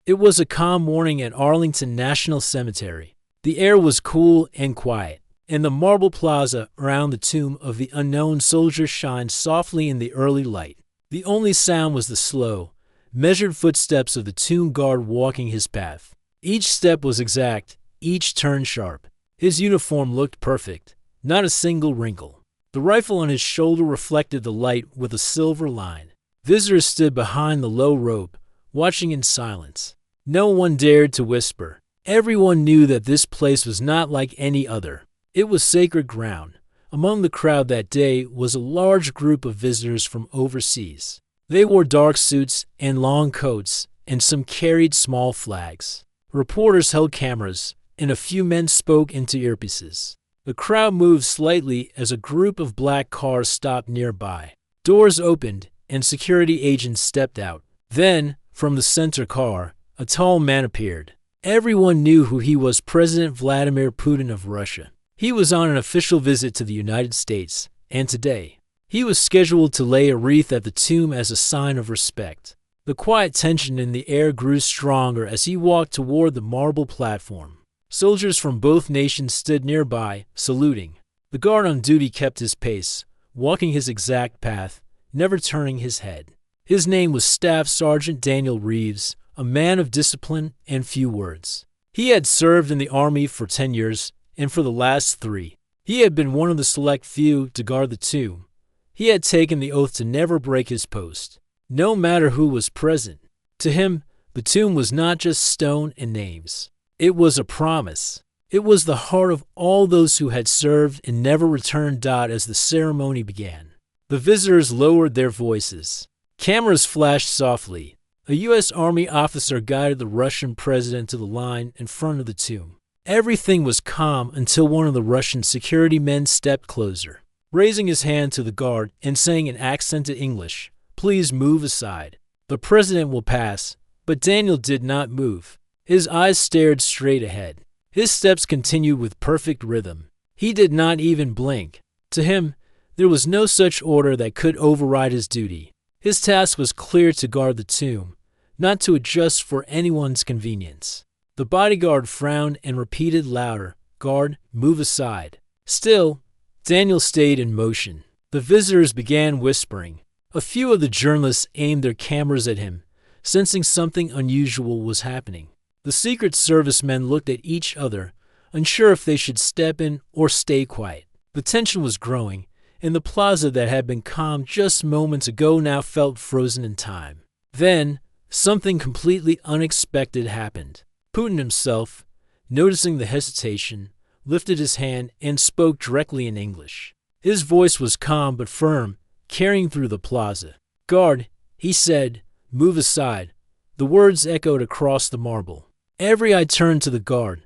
It was a calm morning at Arlington National Cemetery. The air was cool and quiet, and the marble plaza around the tomb of the unknown soldier shined softly in the early light. The only sound was the slow, measured footsteps of the tomb guard walking his path. Each step was exact, each turn sharp. His uniform looked perfect, not a single wrinkle. The rifle on his shoulder reflected the light with a silver line. Visitors stood behind the low rope, watching in silence. No one dared to whisper. Everyone knew that this place was not like any other. It was sacred ground. Among the crowd that day was a large group of visitors from overseas. They wore dark suits and long coats, and some carried small flags. Reporters held cameras, and a few men spoke into earpieces. The crowd moved slightly as a group of black cars stopped nearby. Doors opened, and security agents stepped out. Then, from the center car, a tall man appeared. Everyone knew who he was: President Vladimir Putin of Russia. He was on an official visit to the United States, and today, he was scheduled to lay a wreath at the tomb as a sign of respect. The quiet tension in the air grew stronger as he walked toward the marble platform. Soldiers from both nations stood nearby, saluting. The guard on duty kept his pace, walking his exact path, never turning his head. His name was Staff Sergeant Daniel Reeves, a man of discipline and few words. He had served in the Army for 10 years, and for the last 3, he had been one of the select few to guard the tomb. He had taken the oath to never break his post, no matter who was present. To him, the tomb was not just stone and names. It was a promise. It was the heart of all those who had served and never returned. As the ceremony began, the visitors lowered their voices. Cameras flashed softly. A U.S. Army officer guided the Russian president to the line in front of the tomb. Everything was calm until one of the Russian security men stepped closer, raising his hand to the guard and saying in accented English, "Please move aside. The president will pass." But Daniel did not move. His eyes stared straight ahead. His steps continued with perfect rhythm. He did not even blink. To him, there was no such order that could override his duty. His task was clear: to guard the tomb, not to adjust for anyone's convenience. The bodyguard frowned and repeated louder, "Guard, move aside." Still, Daniel stayed in motion. The visitors began whispering. A few of the journalists aimed their cameras at him, sensing something unusual was happening. The Secret Service men looked at each other, unsure if they should step in or stay quiet. The tension was growing, and the plaza that had been calm just moments ago now felt frozen in time. Then, something completely unexpected happened. Putin himself, noticing the hesitation, lifted his hand and spoke directly in English. His voice was calm but firm, carrying through the plaza. "Guard," he said, "move aside." The words echoed across the marble. Every eye turned to the guard.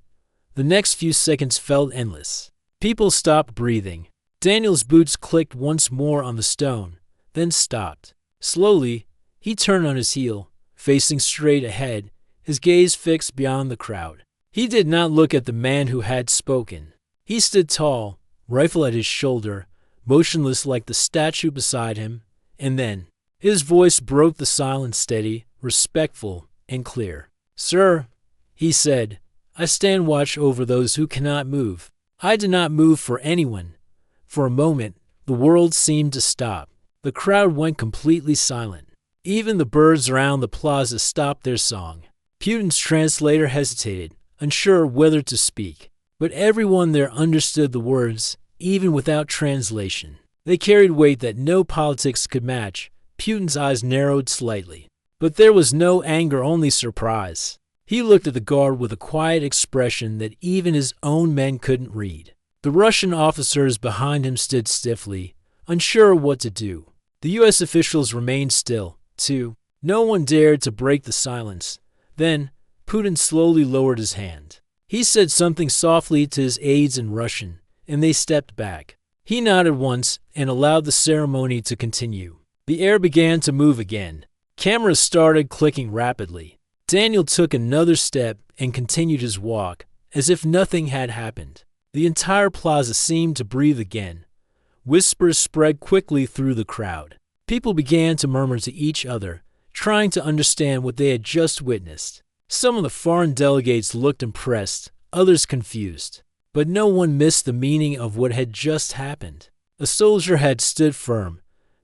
The next few seconds felt endless. People stopped breathing. Daniel's boots clicked once more on the stone, then stopped. Slowly, he turned on his heel, facing straight ahead, his gaze fixed beyond the crowd. He did not look at the man who had spoken. He stood tall, rifle at his shoulder, motionless like the statue beside him, and then his voice broke the silence, steady, respectful, and clear. "Sir," he said, "I stand watch over those who cannot move. I do not move for anyone." For a moment, the world seemed to stop. The crowd went completely silent. Even the birds around the plaza stopped their song. Putin's translator hesitated, unsure whether to speak. But everyone there understood the words, even without translation. They carried weight that no politics could match. Putin's eyes narrowed slightly. But there was no anger, only surprise. He looked at the guard with a quiet expression that even his own men couldn't read. The Russian officers behind him stood stiffly, unsure what to do. The U.S. officials remained still, too. No one dared to break the silence. Then, Putin slowly lowered his hand. He said something softly to his aides in Russian, and they stepped back. He nodded once and allowed the ceremony to continue. The air began to move again. Cameras started clicking rapidly. Daniel took another step and continued his walk, as if nothing had happened. The entire plaza seemed to breathe again. Whispers spread quickly through the crowd. People began to murmur to each other, trying to understand what they had just witnessed. Some of the foreign delegates looked impressed, others confused. But no one missed the meaning of what had just happened. A soldier had stood firm,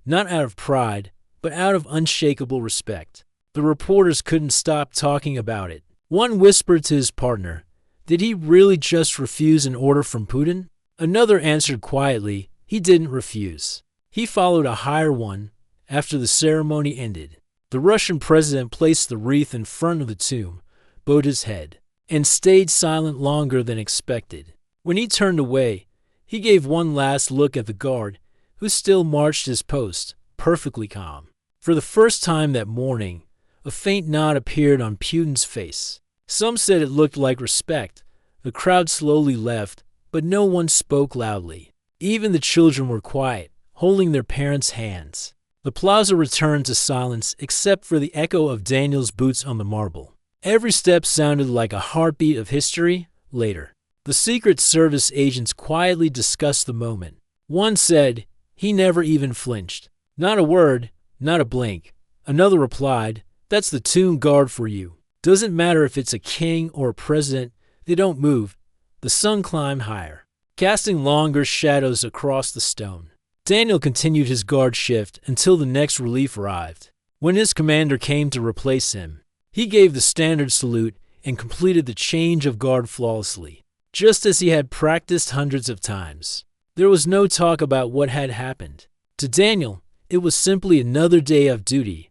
not out of pride, but out of unshakable respect. The reporters couldn't stop talking about it. One whispered to his partner, "Did he really just refuse an order from Putin?" Another answered quietly, "He didn't refuse. He followed a higher one." After the ceremony ended, the Russian president placed the wreath in front of the tomb, bowed his head, and stayed silent longer than expected. When he turned away, he gave one last look at the guard, who still marched his post, perfectly calm. For the first time that morning, a faint nod appeared on Putin's face. Some said it looked like respect. The crowd slowly left, but no one spoke loudly. Even the children were quiet, holding their parents' hands. The plaza returned to silence except for the echo of Daniel's boots on the marble. Every step sounded like a heartbeat of history. Later, the Secret Service agents quietly discussed the moment. One said, "He never even flinched. Not a word, not a blink." Another replied, "That's the tomb guard for you. Doesn't matter if it's a king or a president, they don't move." The sun climbed higher, casting longer shadows across the stone. Daniel continued his guard shift until the next relief arrived. When his commander came to replace him, he gave the standard salute and completed the change of guard flawlessly, just as he had practiced hundreds of times. There was no talk about what had happened. To Daniel, it was simply another day of duty.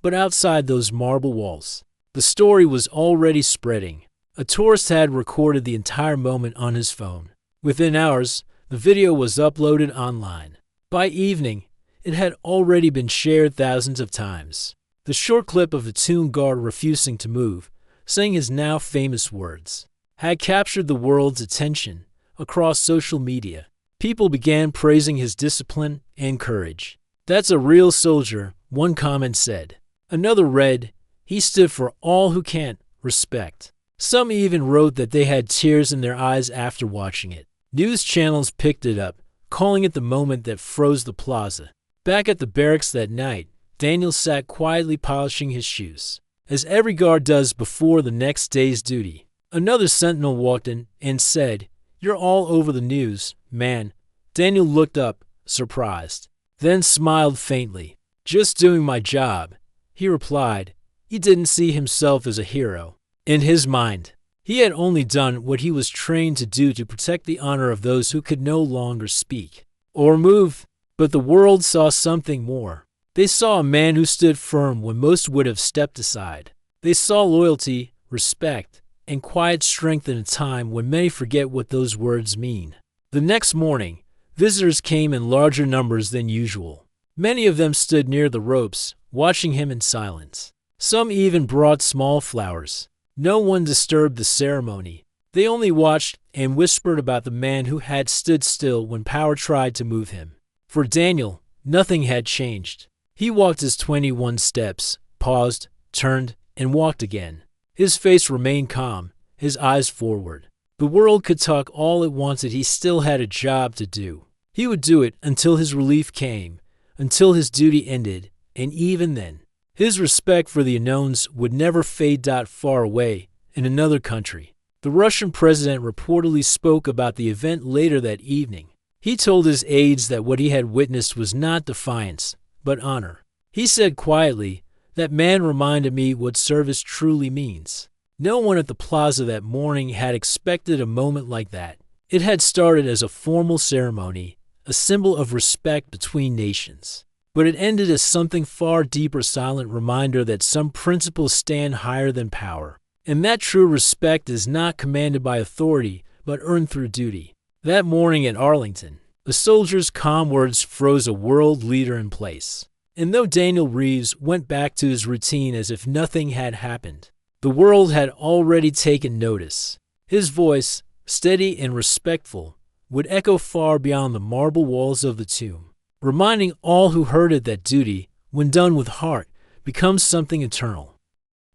But outside those marble walls, the story was already spreading. A tourist had recorded the entire moment on his phone. Within hours, the video was uploaded online. By evening, it had already been shared thousands of times. The short clip of the tomb guard refusing to move, saying his now famous words, had captured the world's attention. Across social media, people began praising his discipline and courage. "That's a real soldier," one comment said. Another read, "He stood for all who can't respect." Some even wrote that they had tears in their eyes after watching it. News channels picked it up, calling it the moment that froze the plaza. Back at the barracks that night, Daniel sat quietly polishing his shoes, as every guard does before the next day's duty. Another sentinel walked in and said, "You're all over the news, man." Daniel looked up, surprised, then smiled faintly. "Just doing my job," he replied. He didn't see himself as a hero. In his mind, he had only done what he was trained to do to protect the honor of those who could no longer speak or move. But the world saw something more. They saw a man who stood firm when most would have stepped aside. They saw loyalty, respect, and quiet strength in a time when many forget what those words mean. The next morning, visitors came in larger numbers than usual. Many of them stood near the ropes, watching him in silence. Some even brought small flowers. No one disturbed the ceremony. They only watched and whispered about the man who had stood still when power tried to move him. For Daniel, nothing had changed. He walked his 21 steps, paused, turned, and walked again. His face remained calm, his eyes forward. The world could talk all it wanted, he still had a job to do. He would do it until his relief came, until his duty ended, and even then, his respect for the unknowns would never fade. Far away, in another country, the Russian president reportedly spoke about the event later that evening. He told his aides that what he had witnessed was not defiance, but honor. He said quietly, "That man reminded me what service truly means." No one at the plaza that morning had expected a moment like that. It had started as a formal ceremony, a symbol of respect between nations. But it ended as something far deeper, silent reminder that some principles stand higher than power, and that true respect is not commanded by authority, but earned through duty. That morning at Arlington, the soldier's calm words froze a world leader in place. And though Daniel Reeves went back to his routine as if nothing had happened, the world had already taken notice. His voice, steady and respectful, would echo far beyond the marble walls of the tomb, reminding all who heard it that duty, when done with heart, becomes something eternal.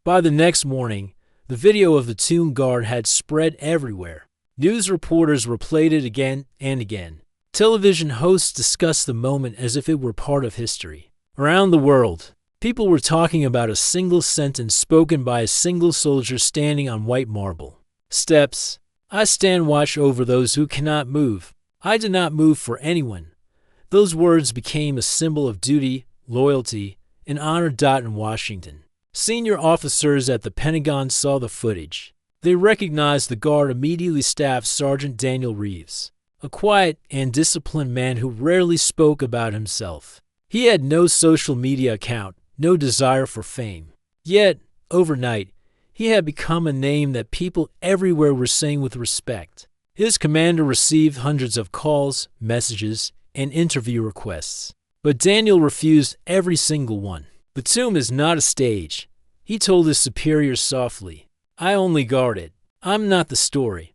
By the next morning, the video of the tomb guard had spread everywhere. News reporters replayed it again and again. Television hosts discussed the moment as if it were part of history. Around the world, People were talking about a single sentence spoken by a single soldier standing on white marble steps. I stand watch over those who cannot move. I do not move for anyone. Those words became a symbol of duty, loyalty, and honor. In Washington, senior officers at the Pentagon saw the footage. They recognized the guard immediately. Staff Sergeant Daniel Reeves, a quiet and disciplined man who rarely spoke about himself. He had no social media account, no desire for fame. Yet, overnight, he had become a name that people everywhere were saying with respect. His commander received hundreds of calls, messages, and interview requests. But Daniel refused every single one. The tomb is not a stage, he told his superiors softly. I only guard it. I'm not the story.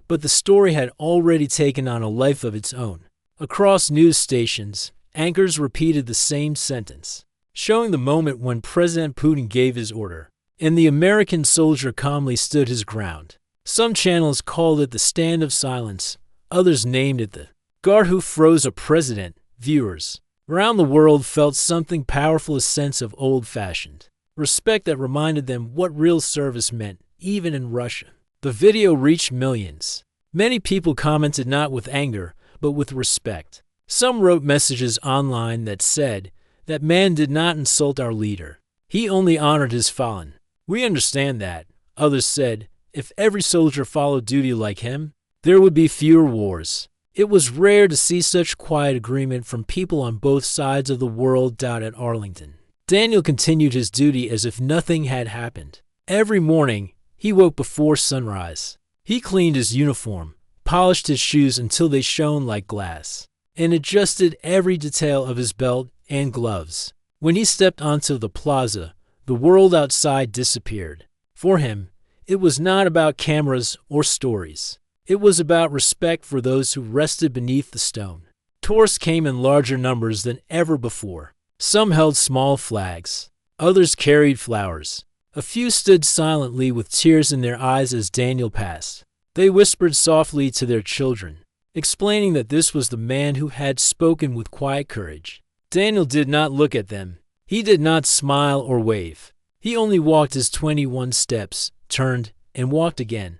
But the story had already taken on a life of its own. Across news stations, anchors repeated the same sentence, showing the moment when President Putin gave his order, and the American soldier calmly stood his ground. Some channels called it the stand of silence, others named it the guard who froze a president. Viewers around the world felt something powerful, a sense of old-fashioned respect that reminded them what real service meant, even in Russia. The video reached millions. Many people commented not with anger, but with respect. Some wrote messages online that said, "That man did not insult our leader. He only honored his fallen. We understand that." Others said, "If every soldier followed duty like him, there would be fewer wars." It was rare to see such quiet agreement from people on both sides of the world. At Arlington, Daniel continued his duty as if nothing had happened. Every morning, he woke before sunrise. He cleaned his uniform, polished his shoes until they shone like glass, and adjusted every detail of his belt and gloves. When he stepped onto the plaza, the world outside disappeared. For him, it was not about cameras or stories. It was about respect for those who rested beneath the stone. Tourists came in larger numbers than ever before. Some held small flags. Others carried flowers. A few stood silently with tears in their eyes as Daniel passed. They whispered softly to their children, explaining that this was the man who had spoken with quiet courage. Daniel did not look at them. He did not smile or wave. He only walked his 21 steps, turned, and walked again.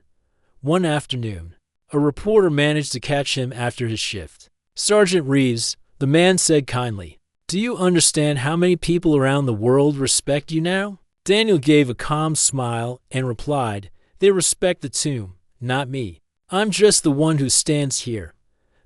One afternoon, a reporter managed to catch him after his shift. "Sergeant Reeves," the man said kindly, "do you understand how many people around the world respect you now?" Daniel gave a calm smile and replied, "They respect the tomb, not me. I'm just the one who stands here."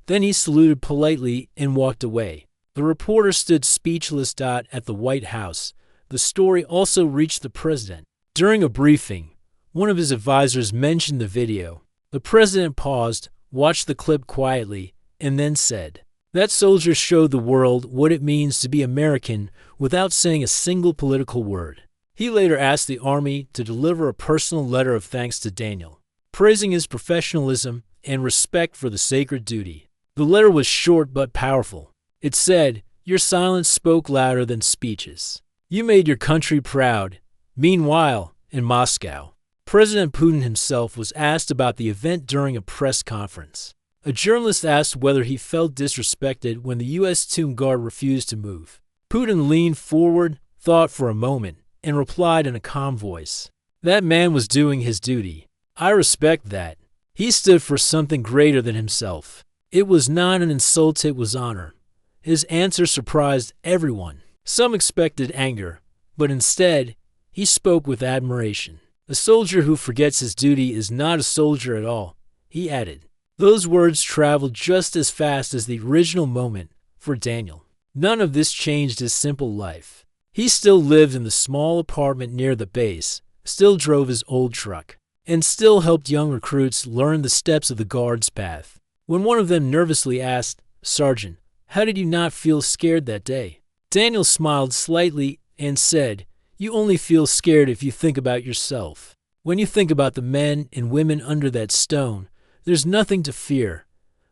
Then he saluted politely and walked away. The reporter stood speechless. At the White House, the story also reached the president. During a briefing, one of his advisors mentioned the video. The president paused, watched the clip quietly, and then said, "That soldier showed the world what it means to be American without saying a single political word." He later asked the Army to deliver a personal letter of thanks to Daniel, praising his professionalism and respect for the sacred duty. The letter was short but powerful. It said, "Your silence spoke louder than speeches. You made your country proud." Meanwhile, in Moscow, President Putin himself was asked about the event during a press conference. A journalist asked whether he felt disrespected when the U.S. tomb guard refused to move. Putin leaned forward, thought for a moment, and replied in a calm voice, "That man was doing his duty. I respect that. He stood for something greater than himself. It was not an insult, it was honor." His answer surprised everyone. Some expected anger, but instead, he spoke with admiration. "A soldier who forgets his duty is not a soldier at all," he added. Those words traveled just as fast as the original moment for Daniel. None of this changed his simple life. He still lived in the small apartment near the base, still drove his old truck, and still helped young recruits learn the steps of the guard's path. When one of them nervously asked, "Sergeant, how did you not feel scared that day?" Daniel smiled slightly and said, "You only feel scared if you think about yourself. When you think about the men and women under that stone, there's nothing to fear."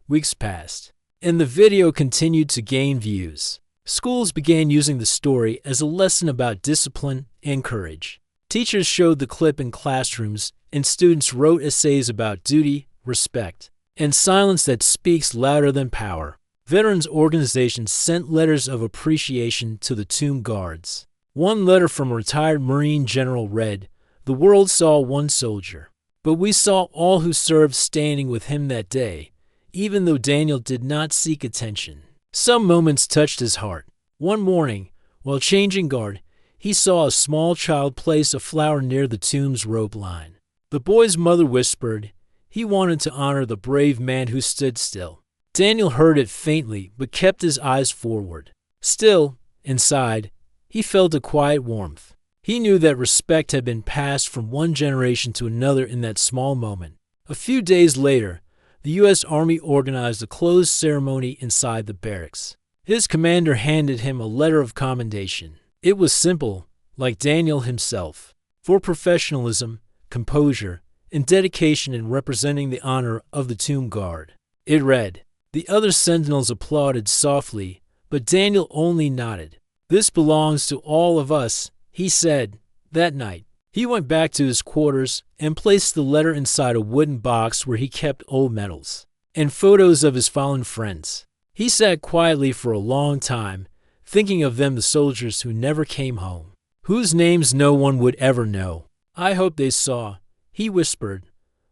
Weeks passed, and the video continued to gain views. Schools began using the story as a lesson about discipline and courage. Teachers showed the clip in classrooms, and students wrote essays about duty, respect, and silence that speaks louder than power. Veterans organizations sent letters of appreciation to the tomb guards. One letter from a retired Marine general read, "The world saw one soldier, but we saw all who served standing with him that day, even though Daniel did not seek attention." Some moments touched his heart. One morning, while changing guard, he saw a small child place a flower near the tomb's rope line. The boy's mother whispered, "He wanted to honor the brave man who stood still." Daniel heard it faintly but kept his eyes forward. Still, inside, he felt a quiet warmth. He knew that respect had been passed from one generation to another in that small moment. A few days later, the U.S. Army organized a closed ceremony inside the barracks. His commander handed him a letter of commendation. It was simple, like Daniel himself, for professionalism, composure, and dedication in representing the honor of the tomb guard. It read, The other sentinels applauded softly, but Daniel only nodded. "This belongs to all of us," he said. That night, he went back to his quarters and placed the letter inside a wooden box where he kept old medals and photos of his fallen friends. He sat quietly for a long time, thinking of them, the soldiers who never came home, whose names no one would ever know. "I hope they saw," he whispered.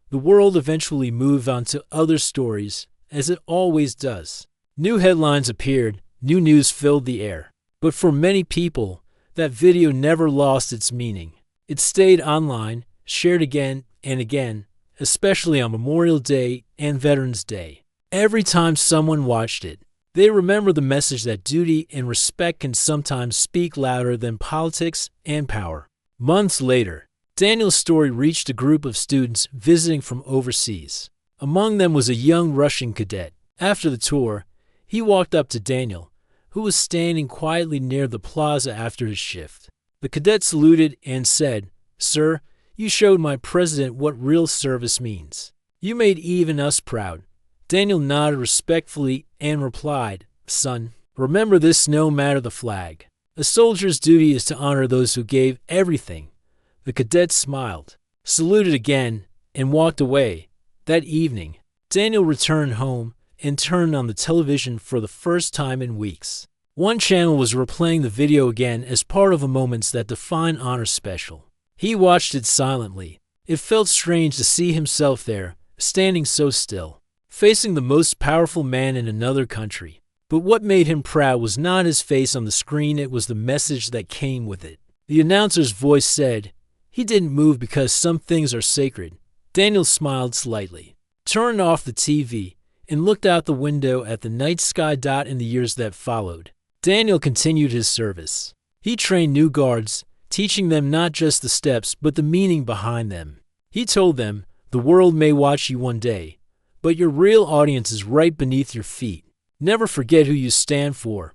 The world eventually moved on to other stories, as it always does. New headlines appeared, new news filled the air. But for many people, that video never lost its meaning. It stayed online, shared again and again, especially on Memorial Day and Veterans Day. Every time someone watched it, they remember the message that duty and respect can sometimes speak louder than politics and power. Months later, Daniel's story reached a group of students visiting from overseas. Among them was a young Russian cadet. After the tour, he walked up to Daniel, who was standing quietly near the plaza after his shift. The cadet saluted and said, "Sir, you showed my president what real service means. You made even us proud." Daniel nodded respectfully and replied, "Son, remember this no matter the flag. A soldier's duty is to honor those who gave everything." The cadet smiled, saluted again, and walked away. That evening, Daniel returned home and turned on the television for the first time in weeks. One channel was replaying the video again as part of a Moments That Define Honor special. He watched it silently. It felt strange to see himself there, standing so still, facing the most powerful man in another country. But what made him proud was not his face on the screen, it was the message that came with it. The announcer's voice said, "He didn't move because some things are sacred." Daniel smiled slightly, turned off the TV, and looked out the window at the night sky. In the years that followed, Daniel continued his service. He trained new guards, teaching them not just the steps but the meaning behind them. He told them, "The world may watch you one day, but your real audience is right beneath your feet. Never forget who you stand for."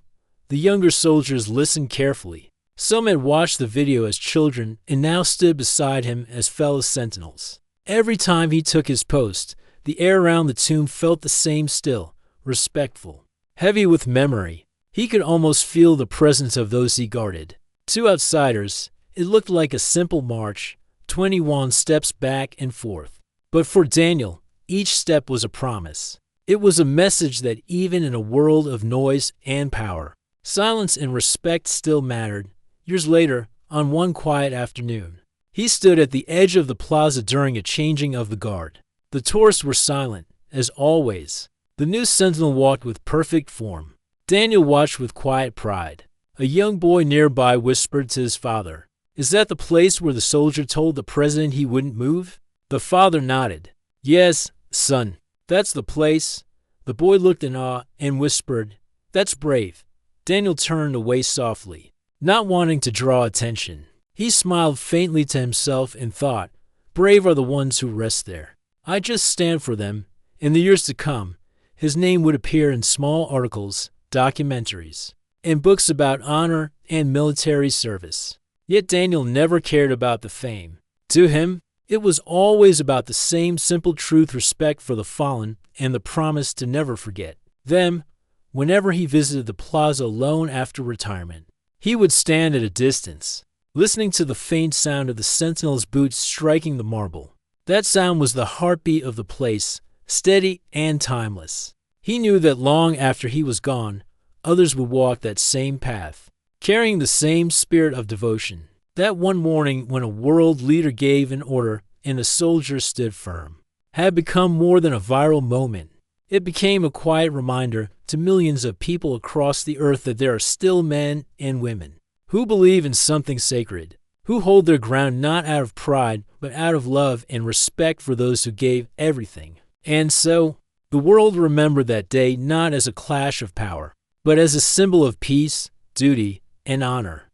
The younger soldiers listened carefully. Some had watched the video as children and now stood beside him as fellow sentinels. Every time he took his post, the air around the tomb felt the same, still, respectful, heavy with memory. He could almost feel the presence of those he guarded. To outsiders, it looked like a simple march, 21 steps back and forth. But for Daniel, each step was a promise. It was a message that even in a world of noise and power, silence and respect still mattered. Years later, on one quiet afternoon, he stood at the edge of the plaza during a changing of the guard. The tourists were silent, as always. The new sentinel walked with perfect form. Daniel watched with quiet pride. A young boy nearby whispered to his father, "Is that the place where the soldier told the president he wouldn't move?" The father nodded. "Yes, son, that's the place." The boy looked in awe and whispered, "That's brave." Daniel turned away softly, not wanting to draw attention. He smiled faintly to himself and thought, "Brave are the ones who rest there. I just stand for them." In the years to come, his name would appear in small articles, documentaries, and books about honor and military service. Yet Daniel never cared about the fame. To him, it was always about the same simple truth: respect for the fallen and the promise to never forget them. Whenever he visited the plaza alone after retirement, he would stand at a distance, listening to the faint sound of the sentinel's boots striking the marble. That sound was the heartbeat of the place, steady and timeless. He knew that long after he was gone, others would walk that same path. carrying the same spirit of devotion. That one morning when a world leader gave an order and the soldiers stood firm had become more than a viral moment. It became a quiet reminder to millions of people across the earth that there are still men and women who believe in something sacred, who hold their ground not out of pride, but out of love and respect for those who gave everything. And so, the world remembered that day not as a clash of power, but as a symbol of peace, duty, and honor.